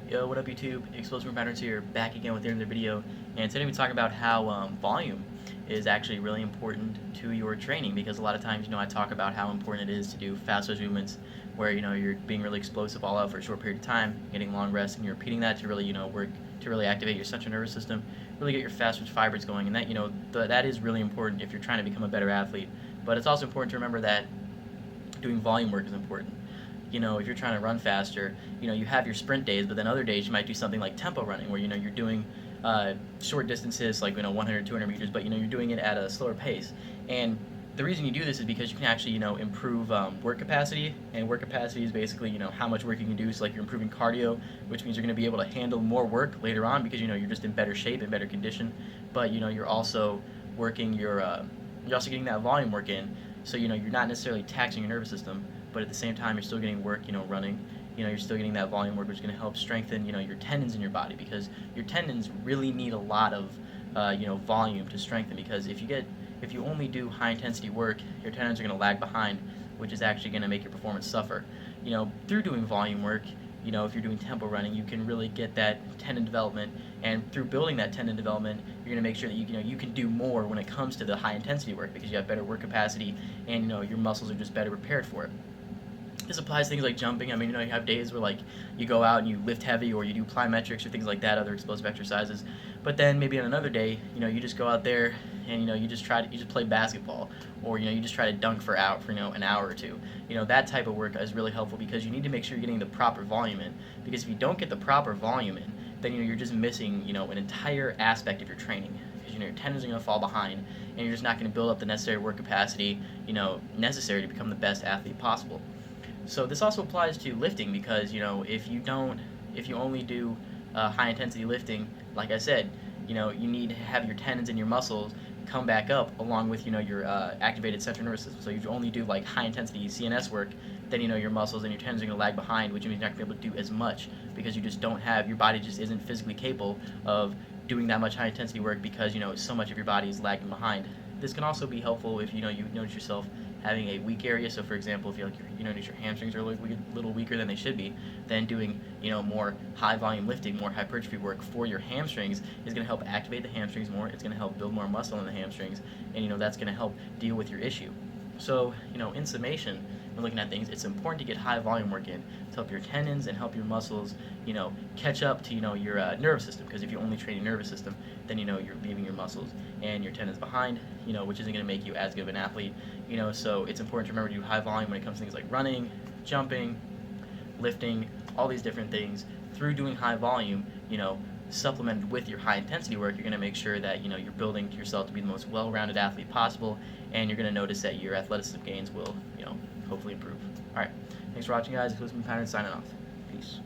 Yo, what up YouTube? Explosive Patterns here, back again with another video. And today we talk about how volume is actually really important to your training, because a lot of times, I talk about how important it is to do fast twitch movements where, you're being really explosive all out for a short period of time, getting long rests, and you're repeating that to really, work to really activate your central nervous system, really get your fast twitch fibers going. And that, that is really important if you're trying to become a better athlete. But it's also important to remember that doing volume work is important. If you're trying to run faster, you have your sprint days, but then other days you might do something like tempo running, where, you're doing short distances, like, 100, 200 meters, but, you're doing it at a slower pace. And the reason you do this is because you can actually, improve work capacity, and work capacity is basically, how much work you can do. So, like, you're improving cardio, which means you're going to be able to handle more work later on because, you're just in better shape, in better condition. But, you're also working your, you're also getting that volume work in. So, you're not necessarily taxing your nervous system, but at the same time, you're still getting work, running. You're still getting that volume work, which is going to help strengthen, your tendons in your body, because your tendons really need a lot of, volume to strengthen. Because if you only do high intensity work, your tendons are going to lag behind, which is actually going to make your performance suffer. Through doing volume work, if you're doing tempo running, you can really get that tendon development, and through building that tendon development, you're going to make sure that you can do more when it comes to the high intensity work, because you have better work capacity, and your muscles are just better prepared for it. This applies to things like jumping. I mean, you have days where, like, you go out and you lift heavy, or you do plyometrics or things like that, other explosive exercises. But then maybe on another day, you just go out there and, you just play basketball, or, you just try to dunk for an hour or two. That type of work is really helpful, because you need to make sure you're getting the proper volume in. Because if you don't get the proper volume in, then, you're just missing, an entire aspect of your training. Because, your tendons are going to fall behind, and you're just not going to build up the necessary work capacity, necessary to become the best athlete possible. So this also applies to lifting, because, if you only do high intensity lifting, like I said, you need to have your tendons and your muscles come back up along with, your activated central nervous system. So if you only do, like, high intensity CNS work, then, your muscles and your tendons are going to lag behind, which means you're not going to be able to do as much, because you just don't have, your body just isn't physically capable of doing that much high intensity work, because, so much of your body is lagging behind. This can also be helpful if, you notice yourself having a weak area. So, for example, if you notice your hamstrings are a little weaker than they should be, then doing, more high volume lifting, more hypertrophy work for your hamstrings is going to help activate the hamstrings more. It's going to help build more muscle in the hamstrings, and, that's going to help deal with your issue. So, in summation, when looking at things, it's important to get high volume work in to help your tendons and help your muscles, catch up to, your nervous system. Because if you only train your nervous system, then, you're leaving your muscles and your tendons behind, which isn't going to make you as good of an athlete. So it's important to remember to do high volume when it comes to things like running, jumping, lifting, all these different things. Through doing high volume, supplemented with your high intensity work, you're going to make sure that, you're building yourself to be the most well-rounded athlete possible, and you're going to notice that your athleticism gains will, hopefully improve. Alright, thanks for watching, guys. ExplosiveMovement signing off. Peace.